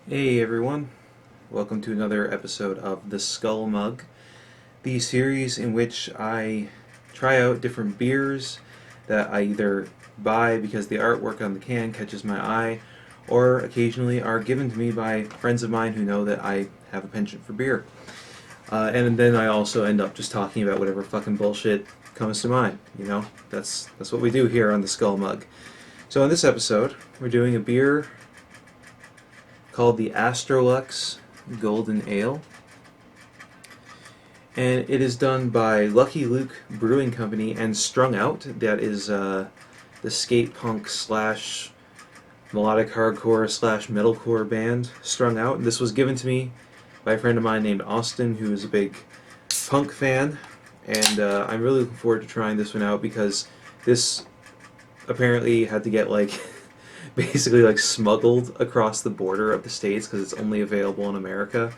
Hey everyone, welcome to another episode of The Skull Mug, the series in which I try out different beers that I either buy because the artwork on the can catches my eye, or occasionally are given to me by friends of mine who know that I have a penchant for beer. And then I also end up just talking about whatever fucking bullshit comes to mind. That's what we do here on The Skull Mug. So in this episode, we're doing a beer called the Astrolux Golden Ale, and it is done by Lucky Luke Brewing Company and Strung Out. That is the skate punk slash melodic hardcore slash metalcore band Strung Out. And this was given to me by a friend of mine named Austin, who is a big punk fan, and I'm really looking forward to trying this one out because this apparently had to get basically smuggled across the border of the states because it's only available in America.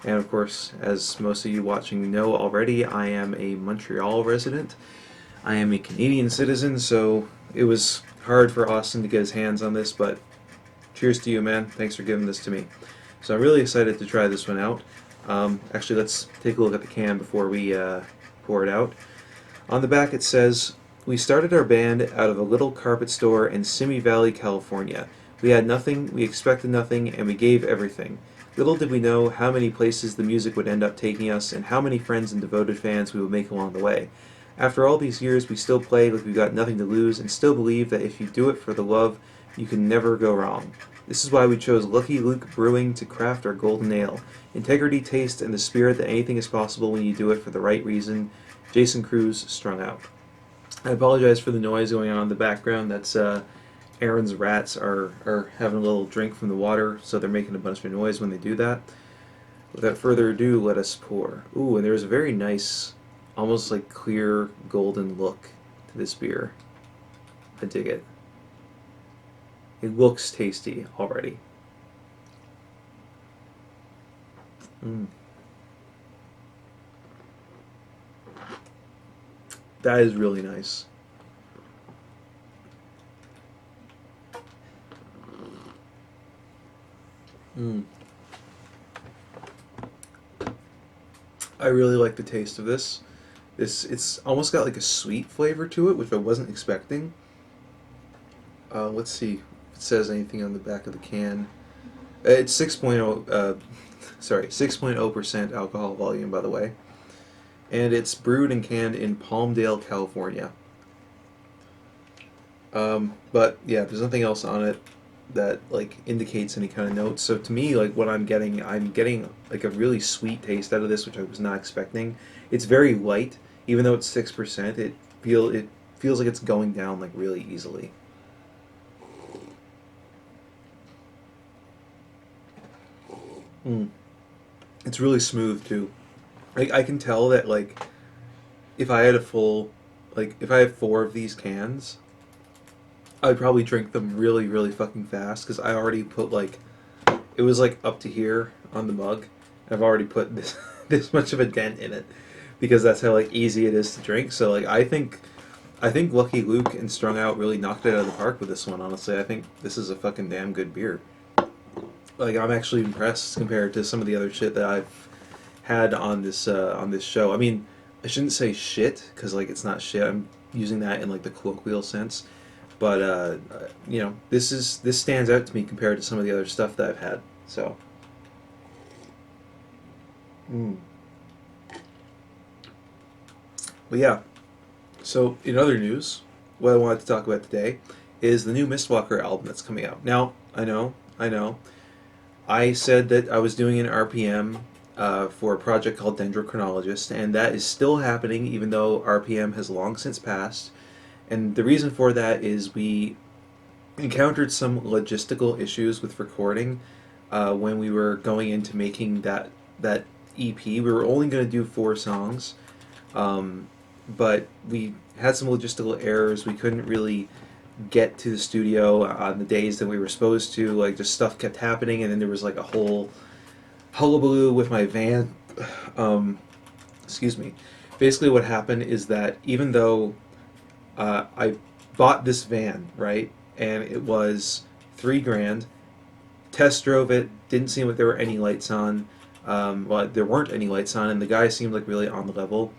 And of course, as most of you watching know already, I am a Montreal resident. I am a Canadian citizen, so it was hard for Austin to get his hands on this, but cheers to you, man. Thanks for giving this to me. So I'm really excited to try this one out. Actually, let's take a look at the can before we pour it out. On the back it says, "We started our band out of a little carpet store in Simi Valley, California. We had nothing, we expected nothing, and we gave everything. Little did we know how many places the music would end up taking us and how many friends and devoted fans we would make along the way. After all these years, we still play like we've got nothing to lose and still believe that if you do it for the love, you can never go wrong. This is why we chose Lucky Luke Brewing to craft our golden ale. Integrity, taste, and the spirit that anything is possible when you do it for the right reason. Jason Cruz, Strung Out." I apologize for the noise going on in the background. That's Aaron's rats are having a little drink from the water, so they're making a bunch of noise when they do that. Without further ado, let us pour. Ooh, and there's a very nice, almost like clear golden look to this beer. I dig it. It looks tasty already. Mm. That is really nice. Mm. I really like the taste of this. It's almost got like a sweet flavor to it, which I wasn't expecting. Let's see if it says anything on the back of the can. It's 6.0 6.0% alcohol volume, by the way. And it's brewed and canned in Palmdale, California. But yeah, there's nothing else on it that indicates any kind of notes. So to me, what I'm getting like a really sweet taste out of this, which I was not expecting. It's very light, even though it's 6%. It feels like it's going down really easily. Mm. It's really smooth too. I can tell that if I had a full, if I have four of these cans, I'd probably drink them really, really fucking fast because I already put it was up to here on the mug. I've already put this this much of a dent in it because that's how easy it is to drink. So I think Lucky Luke and Strung Out really knocked it out of the park with this one. Honestly, I think this is a fucking damn good beer. I'm actually impressed compared to some of the other shit that I've had on this show. I mean, I shouldn't say shit because it's not shit. I'm using that in the colloquial sense. But this stands out to me compared to some of the other stuff that I've had. So, mm. But yeah. So in other news, what I wanted to talk about today is the new Mistwalker album that's coming out. Now, I know, I said that I was doing an RPM for a project called Dendrochronologist, and that is still happening, even though RPM has long since passed. And the reason for that is we encountered some logistical issues with recording when we were going into making that EP. We were only going to do 4 songs, but we had some logistical errors. We couldn't really get to the studio on the days that we were supposed to. Just stuff kept happening, and then there was a whole hullabaloo with my van. Excuse me. Basically, what happened is that even though I bought this van, right, and it was $3,000, test drove it. Didn't seem like there were any lights on. Well, there weren't any lights on, and the guy seemed like really on the level.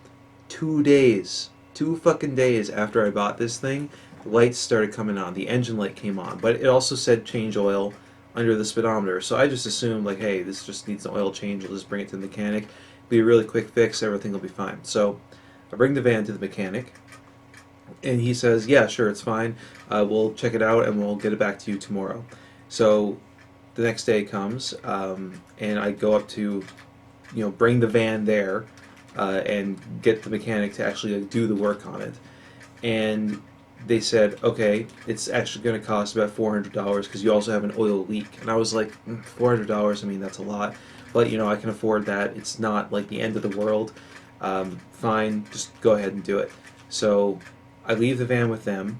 2 days, 2 fucking days after I bought this thing, lights started coming on. The engine light came on, but it also said change oil under the speedometer. So I just assumed like, hey, this just needs an oil change. I'll just bring it to the mechanic. Be a really quick fix. Everything will be fine. So I bring the van to the mechanic, and he says, yeah, sure, it's fine. We'll check it out and we'll get it back to you tomorrow. So the next day comes, and I go up to, bring the van there and get the mechanic to actually do the work on it. And they said, okay, it's actually going to cost about $400 because you also have an oil leak. And I was like, $400, I mean, that's a lot. But, I can afford that. It's not like the end of the world. Fine, just go ahead and do it. So I leave the van with them.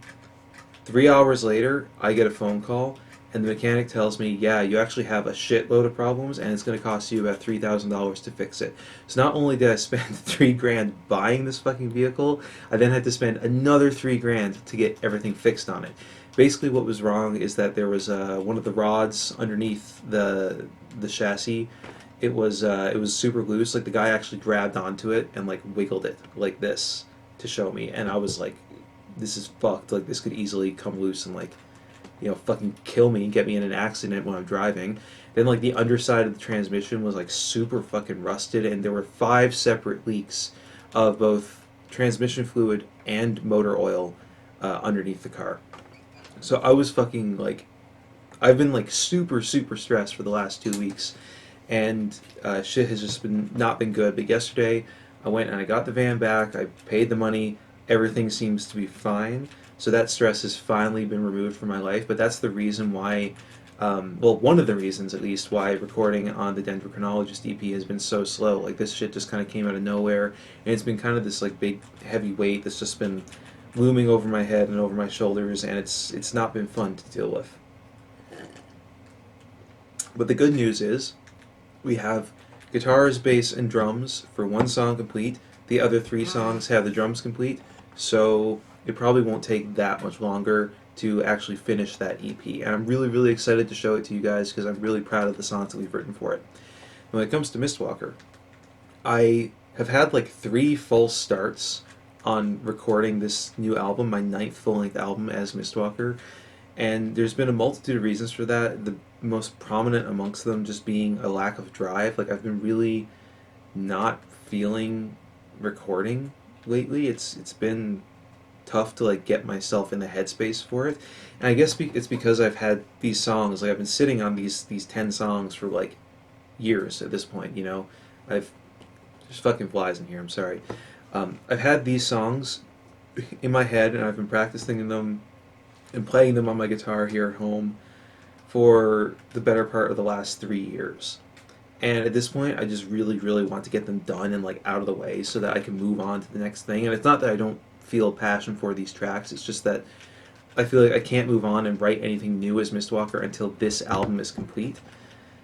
3 hours later, I get a phone call, and the mechanic tells me, yeah, you actually have a shitload of problems, and it's going to cost you about $3,000 to fix it. So not only did I spend $3,000 buying this fucking vehicle, I then had to spend another $3,000 to get everything fixed on it. Basically, what was wrong is that there was one of the rods underneath the chassis. It was super loose. Like the guy actually grabbed onto it and like wiggled it like this to show me, and I was like, this is fucked. Like this could easily come loose and like, fucking kill me and get me in an accident when I'm driving. Then like the underside of the transmission was like super fucking rusted, and there were 5 separate leaks of both transmission fluid and motor oil underneath the car. So I was fucking like, I've been like super stressed for the last 2 weeks, and shit has just not been good. But yesterday I went and I got the van back. I paid the money. Everything seems to be fine. So that stress has finally been removed from my life. But that's the reason why, one of the reasons at least, why recording on the Denver Chronologist EP has been so slow. Like this shit just kind of came out of nowhere, and it's been kind of this like big heavy weight that's just been looming over my head and over my shoulders, and it's not been fun to deal with. But the good news is, we have guitars, bass, and drums for one song complete. The other 3 songs have the drums complete, so it probably won't take that much longer to actually finish that EP. And I'm really excited to show it to you guys because I'm really proud of the songs that we've written for it. When it comes to Mistwalker, I have had like 3 false starts on recording this new album, my 9th full-length album as Mistwalker, and there's been a multitude of reasons for that. The most prominent amongst them just being a lack of drive. Like I've been really not feeling recording lately. It's been tough to like get myself in the headspace for it, and I guess it's because I've had these songs, like I've been sitting on these 10 songs for like years at this point. I've there's fucking flies in here, I'm sorry. I've had these songs in my head, and I've been practicing them and playing them on my guitar here at home for the better part of the last 3 years. And at this point, I just really want to get them done and like out of the way so that I can move on to the next thing. And it's not that I don't feel passion for these tracks, it's just that I feel like I can't move on and write anything new as Mistwalker until this album is complete.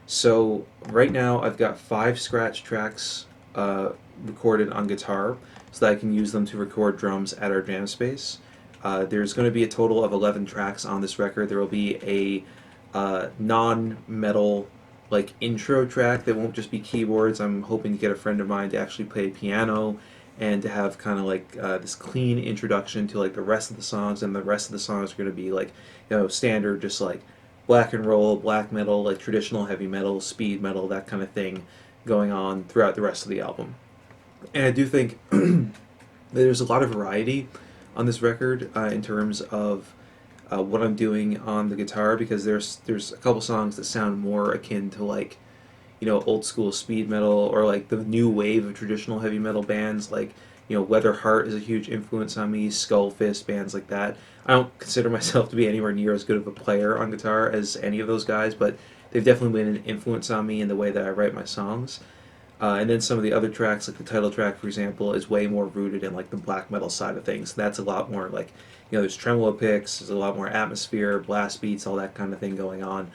So right now I've got 5 scratch tracks recorded on guitar so that I can use them to record drums at our jam space. There's going to be a total of 11 tracks on this record. There will be a non-metal like intro track that won't just be keyboards. I'm hoping to get a friend of mine to actually play piano and to have kind of like this clean introduction to like the rest of the songs, and the rest of the songs are going to be like standard, just like black and roll, black metal, like traditional heavy metal, speed metal, that kind of thing going on throughout the rest of the album. And I do think that there's a lot of variety on this record in terms of what I'm doing on the guitar, because there's a couple songs that sound more akin to like old school speed metal, or like the new wave of traditional heavy metal bands, like Weather Heart is a huge influence on me, Skull Fist, bands like that. I don't consider myself to be anywhere near as good of a player on guitar as any of those guys, but they've definitely been an influence on me in the way that I write my songs. And then some of the other tracks, like the title track, for example, is way more rooted in like the black metal side of things. That's a lot more like, there's tremolo picks, there's a lot more atmosphere, blast beats, all that kind of thing going on.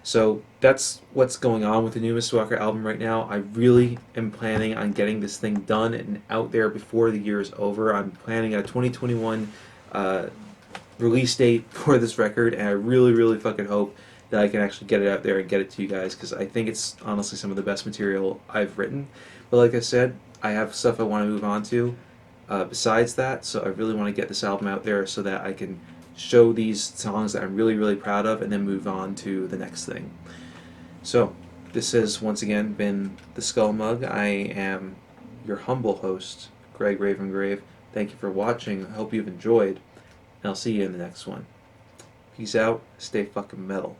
So that's what's going on with the new Mistwalker album right now. I really am planning on getting this thing done and out there before the year is over. I'm planning a 2021 release date for this record, and I really fucking hope that I can actually get it out there and get it to you guys, because I think it's honestly some of the best material I've written. But like I said, I have stuff I want to move on to besides that, so I really want to get this album out there so that I can show these songs that I'm really, really proud of and then move on to the next thing. So, this has once again been The Skull Mug. I am your humble host, Greg Ravengrave. Thank you for watching. I hope you've enjoyed, and I'll see you in the next one. Peace out. Stay fucking metal.